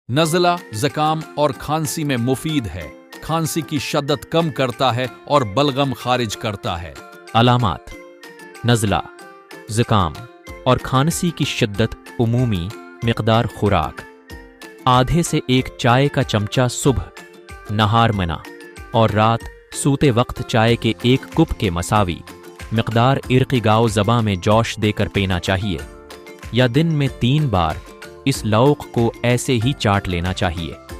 नज़ला, ज़ुकाम और खांसी में मुफीद है। खांसी की शद्दत कम करता है और बलगम खारिज करता है। अलामात: नज़ला, ज़ुकाम और खांसी की शिद्दत। उमूमी मिक़दार खुराक: आधे से 1 चाय का चमचा सुबह, नहार मना, और रात सूते वक्त चाय के 1 कुप के मसावी मिक़दार इर्क़ी गाओ ज़बां में जोश देकर पीना चाहिए, या दिन में 3 बार इस लौक़ को ऐसे ही चाट लेना चाहिए।